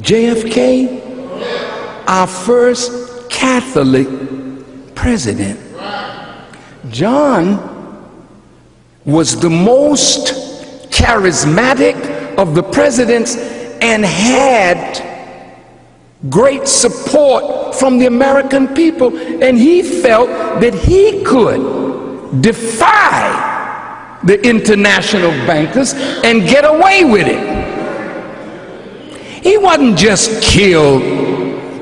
JFK, our first Catholic president. John was the most charismatic of the presidents and had great support from the American people, and he felt that he could defy the international bankers and get away with it. He wasn't just killed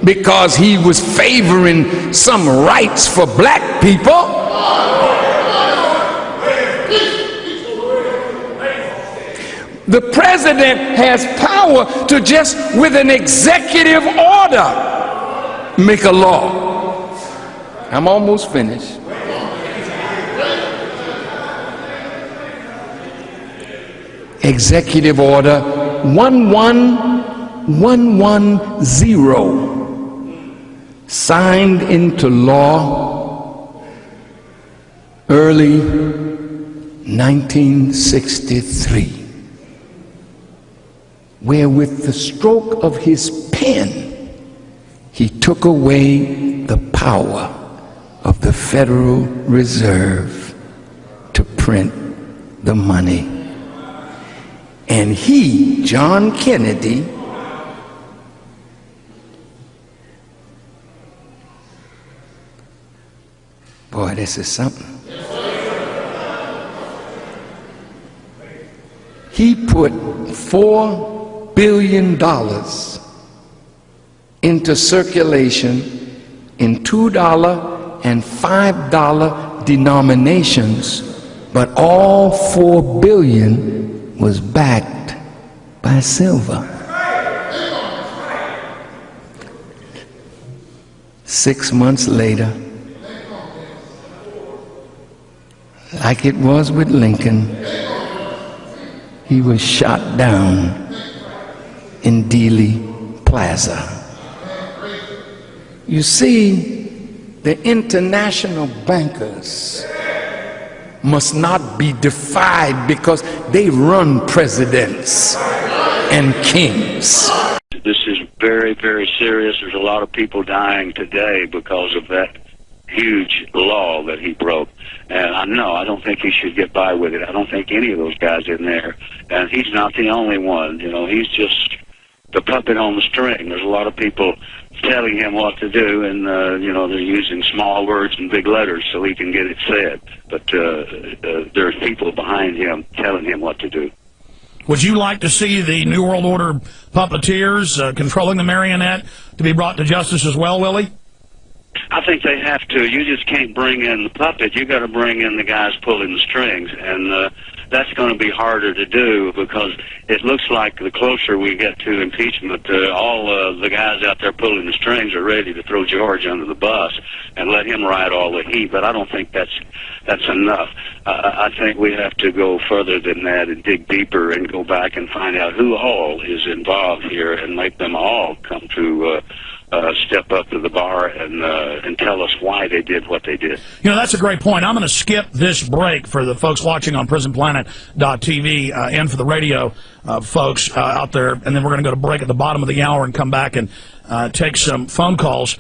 because he was favoring some rights for black people. The president has power to just, with an executive order, make a law. I'm almost finished. Executive Order 11110, signed into law early 1963. Where with the stroke of his pen, he took away the power of the Federal Reserve to print the money. And he, John Kennedy, boy, this is something. He put $4 billion into circulation in $2 and $5 denominations, but all $4 billion was backed by silver. 6 months later, like it was with Lincoln, he was shot down in Dealey Plaza. You see, the international bankers must not be defied because they run presidents and kings. This is very, very serious. There's a lot of people dying today because of that huge law that he broke. And I don't think he should get by with it. I don't think any of those guys in there, and he's not the only one. You know, he's just the puppet on the string. There's a lot of people telling him what to do, and they're using small words and big letters so he can get it said. But there's people behind him telling him what to do. Would you like to see the New World Order puppeteers controlling the marionette to be brought to justice as well, Willie? I think they have to. You just can't bring in the puppet. You got to bring in the guys pulling the strings, and that's going to be harder to do because it looks like the closer we get to impeachment, all the guys out there pulling the strings are ready to throw George under the bus and let him ride all the heat. But I don't think that's enough. I think we have to go further than that and dig deeper and go back and find out who all is involved here and make them all come to step up to the bar and tell us why they did what they did. You know, that's a great point. I'm going to skip this break for the folks watching on PrisonPlanet.tv and for the radio folks out there, and then we're going to go to break at the bottom of the hour and come back and take some phone calls.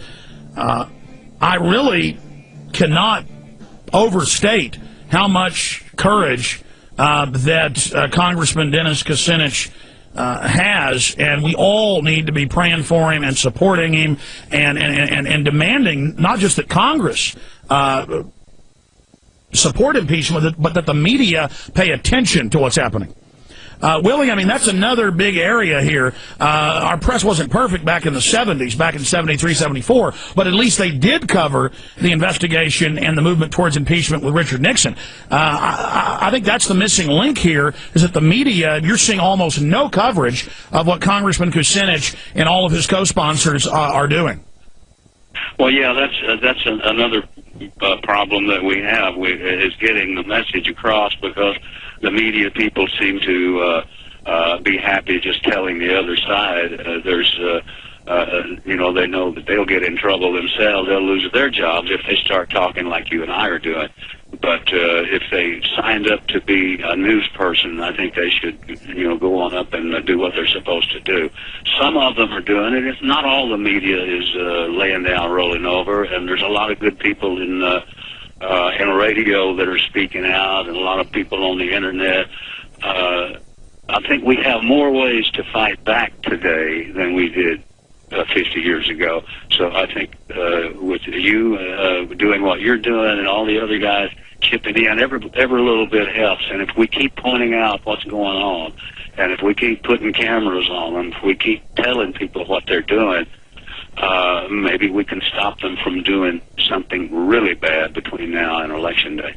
I really cannot overstate how much courage that Congressman Dennis Kucinich has, and we all need to be praying for him and supporting him and demanding not just that Congress support impeachment, but that the media pay attention to what's happening. Willie, I mean, that's another big area here. Our press wasn't perfect back in the 70s, back in 73, 74, but at least they did cover the investigation and the movement towards impeachment with Richard Nixon. I think that's the missing link here, is that the media, you're seeing almost no coverage of what Congressman Kucinich and all of his co-sponsors are doing. Well, yeah, that's another problem that we have is getting the message across, because the media people seem to be happy just telling the other side. They know that they'll get in trouble themselves. They'll lose their jobs if they start talking like you and I are doing. But if they signed up to be a news person, I think they should, go on up and do what they're supposed to do. Some of them are doing it. It's not all the media is laying down, rolling over, and there's a lot of good people in radio that are speaking out, and a lot of people on the internet. I think we have more ways to fight back today than we did 50 years ago. So I think with you doing what you're doing and all the other guys chipping in, every little bit helps. And if we keep pointing out what's going on, and if we keep putting cameras on them, if we keep telling people what they're doing, maybe we can stop them from doing something really bad between now and Election Day.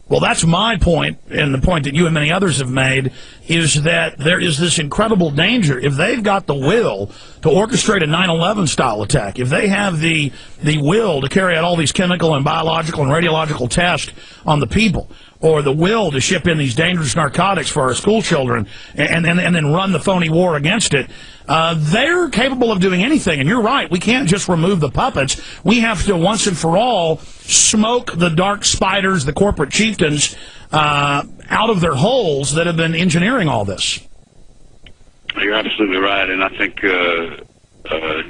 Well, that's my point, and the point that you and many others have made, is that there is this incredible danger. If they've got the will to orchestrate a 9/11 style attack, if they have the will to carry out all these chemical and biological and radiological tests on the people, or the will to ship in these dangerous narcotics for our school children and then run the phony war against it, they're capable of doing anything. And you're right, we can't just remove the puppets. We have to, once and for all, smoke the dark spiders, the corporate chieftains, out of their holes that have been engineering all this. You're absolutely right, and I think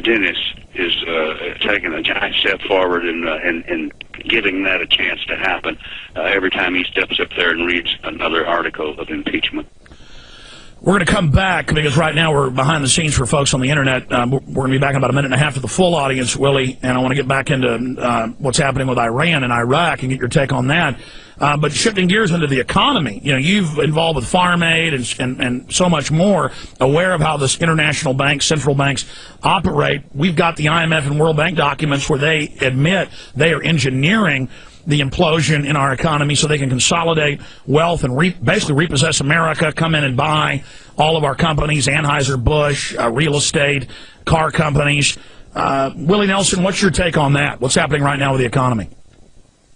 Dennis is taking a giant step forward in giving that a chance to happen every time he steps up there and reads another article of impeachment. We're going to come back because right now we're behind the scenes for folks on the internet. We're going to be back in about a minute and a half to the full audience, Willie, and I want to get back into what's happening with Iran and Iraq and get your take on that. But shifting gears into the economy, you've involved with Farm Aid and so much more, aware of how this international banks, central banks operate. We've got the IMF and World Bank documents where they admit they are engineering the implosion in our economy so they can consolidate wealth and basically repossess America, come in and buy all of our companies, Anheuser-Busch, real estate, car companies. Willie Nelson, what's your take on that? What's happening right now with the economy?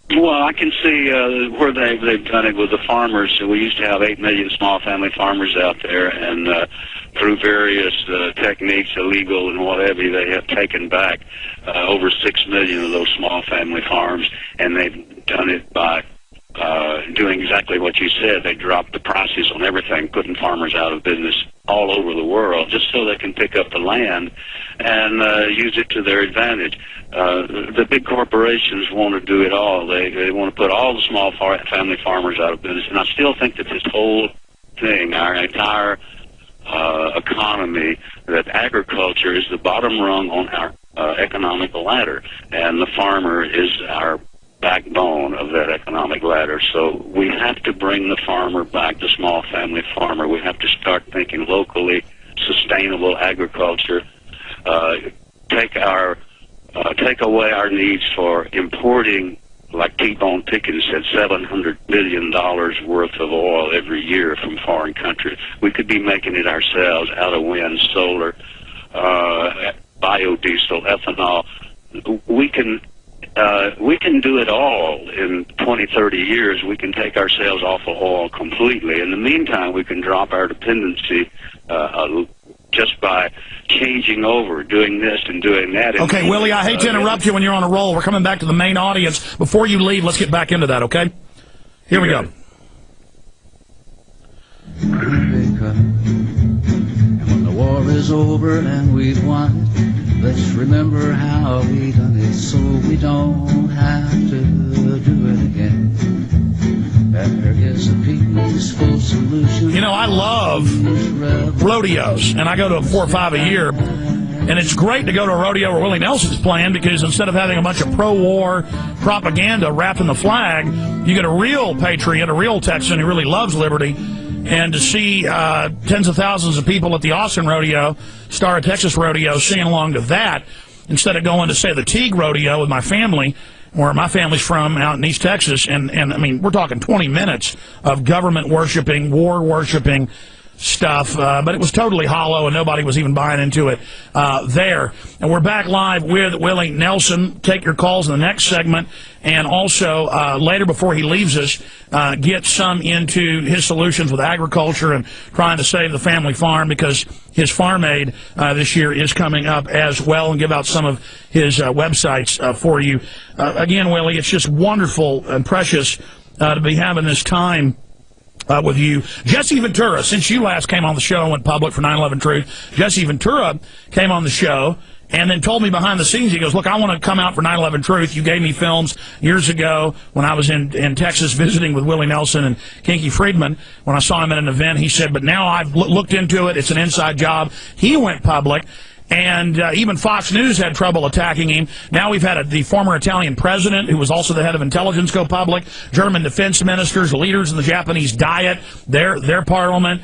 Well, I can see where they've done it with the farmers. We used to have 8 million small family farmers out there, and through various techniques, illegal and whatever, they have taken back over 6 million of those small family farms, and they've done it by doing exactly what you said. They dropped the prices on everything, putting farmers out of business all over the world, just so they can pick up the land and use it to their advantage. The big corporations want to do it all. They want to put all the small family farmers out of business. And I still think that this whole thing, our entire economy, that agriculture is the bottom rung on our economic ladder, and the farmer is our backbone of that economic ladder. So we have to bring the farmer back, the small family farmer. We have to start thinking locally, sustainable agriculture, take away our needs for importing, like T-Bone Pickens said, $700 billion worth of oil every year from foreign countries. We could be making it ourselves out of wind, solar, biodiesel, ethanol. We can do it all in 20, 30 years. We can take ourselves off of oil completely. In the meantime, we can drop our dependency just by changing over, doing this and doing that. Okay, Willie, I hate to interrupt you when you're on a roll. We're coming back to the main audience. Before you leave, let's get back into that, okay? Here we go. And when the war is over and we've won, let's remember how we done it so we don't have to do it again. There is a peaceful solution. I love rodeos, and I go to 4 or 5 a year. And it's great to go to a rodeo where Willie Nelson's playing, because instead of having a bunch of pro-war propaganda wrapped in the flag, you get a real patriot, a real Texan who really loves liberty. And to see tens of thousands of people at the Austin Rodeo, Star of Texas Rodeo, singing along to that, instead of going to, say, the Teague Rodeo with my family, where my family's from out in East Texas, and I mean, we're talking 20 minutes of government worshiping, war worshiping stuff, but it was totally hollow, and nobody was even buying into it there. And we're back live with Willie Nelson. Take your calls in the next segment, and also later, before he leaves us, get some into his solutions with agriculture and trying to save the family farm, because his Farm Aid this year is coming up as well, and give out some of his websites for you. Again, Willie, it's just wonderful and precious to be having this time with you. Jesse Ventura, since you last came on the show and went public for 9/11 Truth, Jesse Ventura came on the show and then told me behind the scenes, he goes, look, I want to come out for 9/11 Truth. You gave me films years ago when I was in Texas visiting with Willie Nelson and Kinky Friedman. When I saw him at an event, he said, but now I've looked into it. It's an inside job. He went public. And even Fox News had trouble attacking him. Now we've had the former Italian president, who was also the head of intelligence, go public. German defense ministers, leaders in the Japanese Diet, their parliament.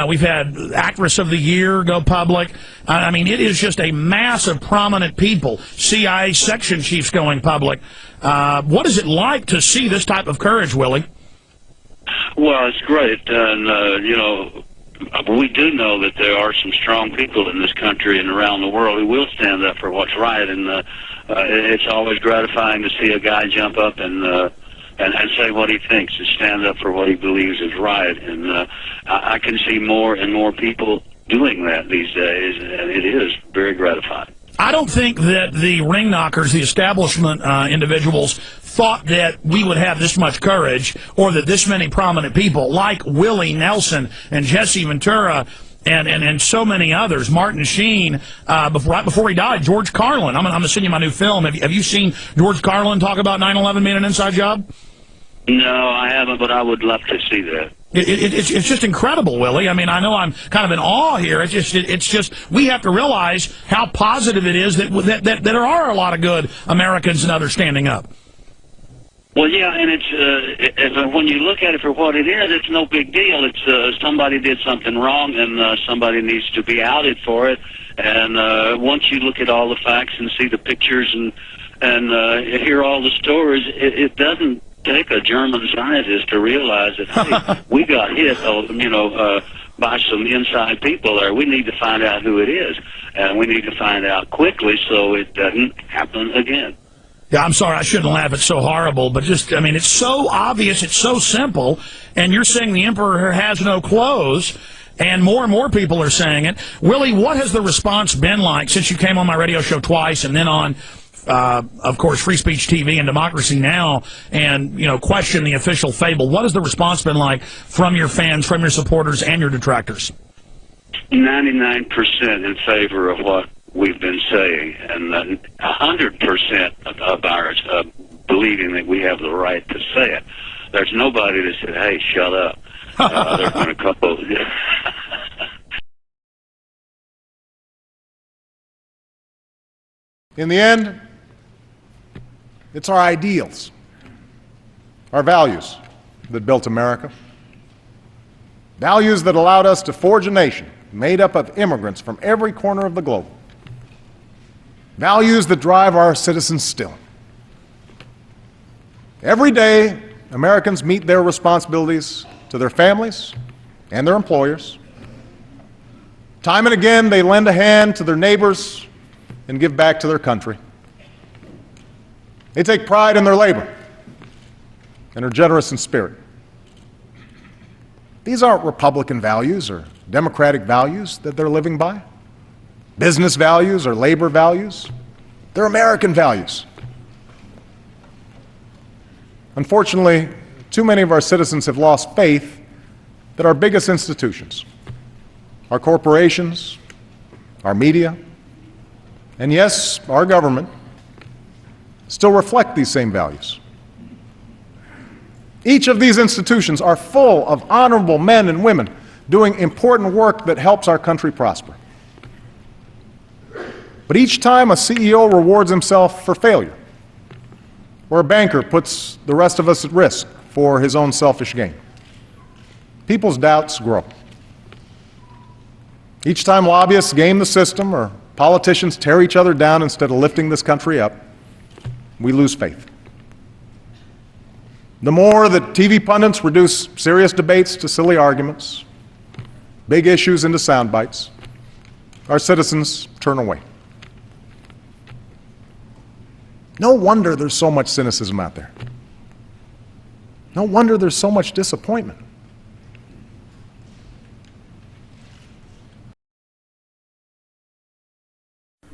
We've had Actress of the Year go public. I mean, it is just a mass of prominent people. CIA section chiefs going public. What is it like to see this type of courage, Willie? Well, it's great. And, you know, we do know that there are some strong people in this country and around the world who will stand up for what's right, and it's always gratifying to see a guy jump up and say what he thinks and stand up for what he believes is right. And I can see more and more people doing that these days, and it is very gratifying. I don't think that the ring knockers, the establishment individuals, thought that we would have this much courage, or that this many prominent people like Willie Nelson and Jesse Ventura and so many others, Martin Sheen, right before he died, George Carlin. I'm going to send you my new film. Have you seen George Carlin talk about 9/11 being an inside job? No, I haven't, but I would love to see that. It's just incredible, Willie. I mean, I know I'm kind of in awe here. It's just we have to realize how positive it is that there are a lot of good Americans and others standing up. Well, yeah, and it's when you look at it for what it is, it's no big deal. It's somebody did something wrong, and somebody needs to be outed for it. And once you look at all the facts and see the pictures and hear all the stories, it doesn't take a German scientist to realize that, hey, we got hit, by some inside people there. We need to find out who it is, and we need to find out quickly so it doesn't happen again. Yeah, I'm sorry, I shouldn't laugh. It's so horrible, but I mean, it's so obvious, it's so simple, and you're saying the emperor has no clothes, and more people are saying it. Willie, what has the response been like since you came on my radio show twice, and then on, of course, Free Speech TV and Democracy Now!, and, question the official fable? What has the response been like from your fans, from your supporters, and your detractors? 99% in favor of what we've been saying, and 100% of ours believing that we have the right to say it. There's nobody that said, hey, shut up. There's been a couple. In the end, it's our ideals, our values that built America. Values that allowed us to forge a nation made up of immigrants from every corner of the globe. Values that drive our citizens still. Every day, Americans meet their responsibilities to their families and their employers. Time and again, they lend a hand to their neighbors and give back to their country. They take pride in their labor and are generous in spirit. These aren't Republican values or Democratic values that they're living by. Business values or labor values. They're American values. Unfortunately, too many of our citizens have lost faith that our biggest institutions, our corporations, our media, and yes, our government, still reflect these same values. Each of these institutions are full of honorable men and women doing important work that helps our country prosper. But each time a CEO rewards himself for failure, or a banker puts the rest of us at risk for his own selfish gain, people's doubts grow. Each time lobbyists game the system or politicians tear each other down instead of lifting this country up, we lose faith. The more that TV pundits reduce serious debates to silly arguments, big issues into sound bites, our citizens turn away. No wonder there's so much cynicism out there. No wonder there's so much disappointment.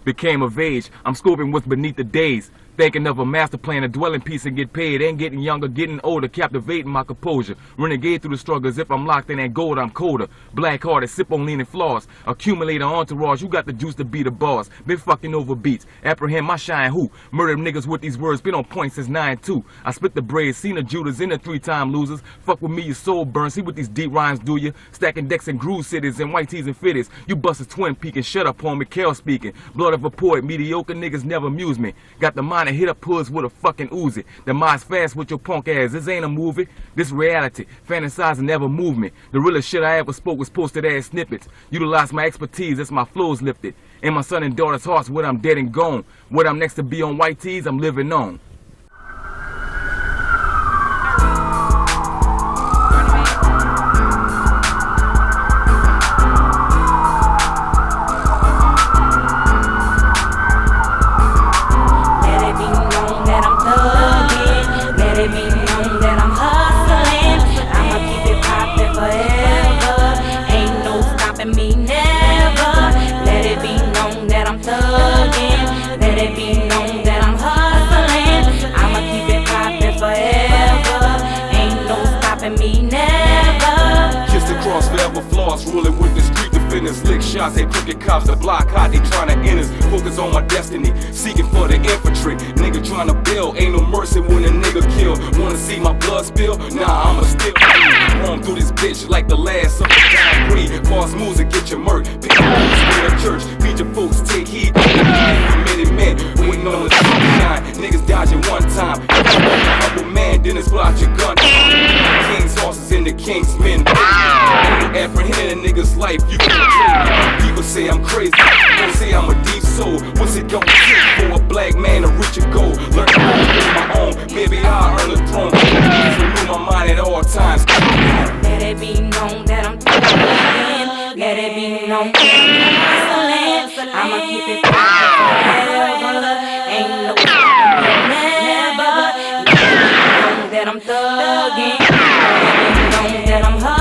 Became of age, I'm scoping what's beneath the days. Thinking of a master plan, a dwelling piece and get paid. Ain't getting younger, getting older, captivating my composure. Renegade through the struggle as if I'm locked in that gold, I'm colder. Black-hearted, sip on leaning flaws. Accumulate an entourage, you got the juice to be the boss. Been fucking over beats, apprehend my shine who? Murder niggas with these words, been on point since 9-2. I split the braids, seen the Judas in the 3-time losers. Fuck with me, your soul burns, see what these deep rhymes do ya. Stacking decks and groove cities and white tees and fitties. You busted twin peaking, shut up on me, Kel speaking. Blood of a poet, mediocre niggas never amuse me. Got the mind to hit up hoods with a fucking Uzi. The mind's fast with your punk ass, this ain't a movie. This reality, fantasizing never move me. The realest shit I ever spoke was posted as snippets. Utilize my expertise, that's my flows lifted. In my son and daughter's hearts, when I'm dead and gone. When I'm next to be on white tees, I'm living on. Ruling with the street defenders, lick shots, they crooked cops, the block hot, they tryna end us. Focus on my destiny, seeking for the infantry. Nigga tryna build, ain't no mercy when a nigga kill. Wanna see my blood spill? Nah, I'ma still roam through this bitch like the last of the time breed. False moves and get your murk. Pick up the church, feed your folks, take heed. Many men waiting on the sunshine. Niggas dodging one time. Humble man, then it's block your gun. King's horses and the king's men. Apprehending a nigga's life, you can people say I'm crazy, don't say I'm a deep soul. What's it gonna take for a black man to reach a goal? Learn to hold my own, maybe I'll earn a throne. Renew my mind at all times. Let it be known that I'm talking. Let it be known that I'm hustling. I'ma keep it forever. Ain't no never. Let it be known that I'm thugging. Let it be known that I'm hustling.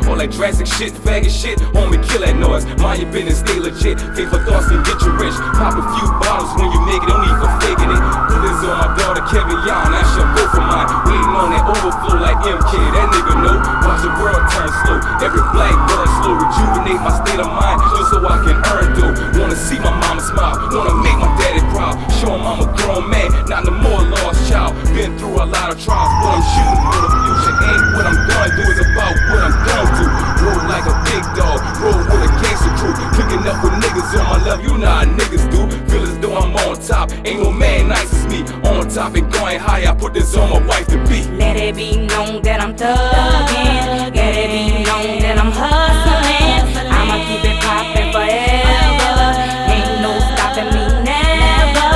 All that drastic shit, faggot shit, homie, kill that noise. Mind your business, stay legit. Faithful thoughts can get you rich. Pop a few bottles when you make it, don't need for faking it. Put this on my daughter, Kevin Yon, I shall go for mine. Waiting on that overflow like MK, that nigga know. Watch the world turn slow, every black burn slow. Rejuvenate my state of mind, just so I can earn dough. Wanna see my mama smile, wanna make my daddy proud. Show him I'm a grown man, not no more lost child. Been through a lot of trials, but I'm shooting for the future. Ain't what I'm gonna do, it's about what I'm gonna do. Roll like a big dog, roll with a gangster crew. Cooking up with niggas on my level, you know how niggas do. Feel as though I'm on top, ain't no man nice as me. On top and going high, I put this on my wife to be. Let it be known that I'm thugging. Let it be known that I'm hustling. I'ma keep it poppin' forever. Ain't no stopping me never.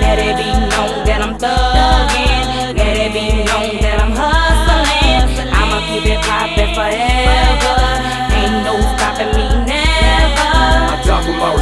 Let it be known that I'm thugging. Let it be known that I'm hustling. I'ma keep it poppin' forever. Ain't no stopping me never. I die for my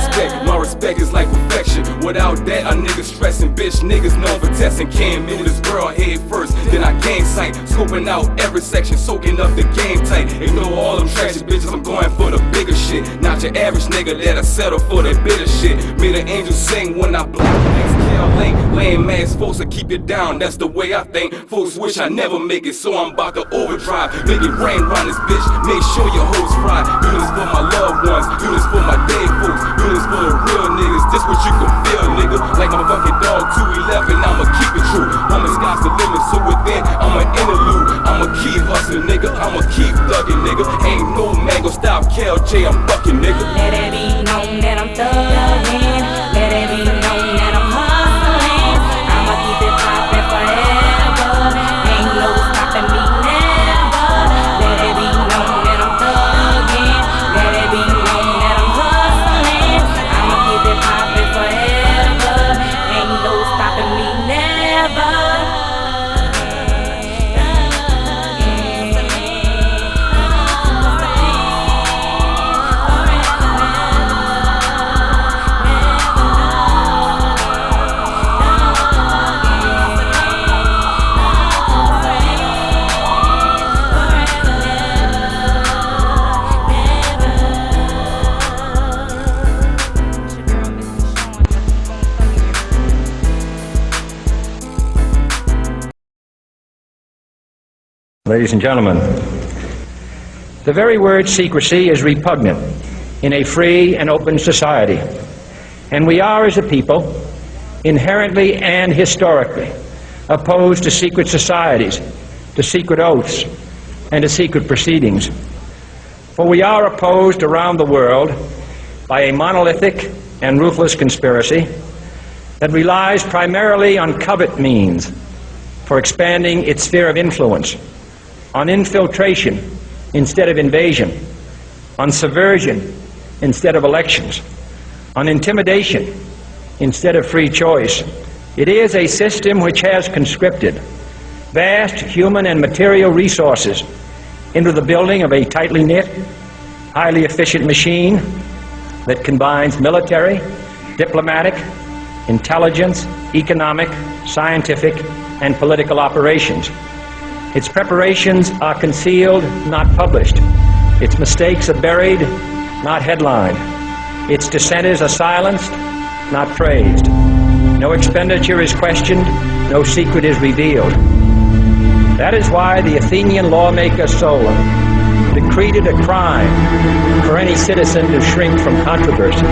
respect is like perfection. Without that, a nigga stressing, bitch. Niggas known for testing. Can't move this world head first, then I gain sight. Scoping out every section, soaking up the game tight. Ignore all them trashy bitches, I'm going for the bigger shit. Not your average nigga that'll settle for that bitter shit. Made an angel sing when I block next Kel-Lane. Lame ass folks will keep it down, that's the way I think. Folks wish I never make it, so I'm about to overdrive. Make it rain round this bitch, make sure your hoes fry. Do this for my loved ones, do this for my dead folks, do this for the real niggas. This what you can feel, nigga. Like my fucking dog 211, I'ma keep it true. Homie, sky's the limit, so within I'm an interlude. I'ma keep hustling, nigga. I'ma keep thugging, nigga. Ain't no man gon' stop Kel-J, I'm fucking, nigga. Let it be known that I'm thugging. Let it be known that I'm hustling. I'ma keep it poppin' forever. Ain't no stopping me never. Let it be known that I'm thugging. Let it be known that I'm hustling. I'ma keep it poppin' forever. Ain't no stopping me never. Ladies and gentlemen, the very word secrecy is repugnant in a free and open society, and we are, as a people, inherently and historically opposed to secret societies, to secret oaths, and to secret proceedings. For we are opposed around the world by a monolithic and ruthless conspiracy that relies primarily on covert means for expanding its sphere of influence, on infiltration instead of invasion, on subversion instead of elections, on intimidation instead of free choice. It is a system which has conscripted vast human and material resources into the building of a tightly knit, highly efficient machine that combines military, diplomatic, intelligence, economic, scientific, and political operations. Its preparations are concealed, not published. Its mistakes are buried, not headlined. Its dissenters are silenced, not praised. No expenditure is questioned, no secret is revealed. That is why the Athenian lawmaker Solon decreed it a crime for any citizen to shrink from controversy.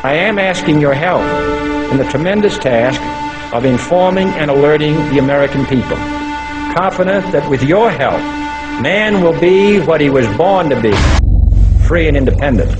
I am asking your help in the tremendous task of informing and alerting the American people, confident that with your help, man will be what he was born to be, free and independent.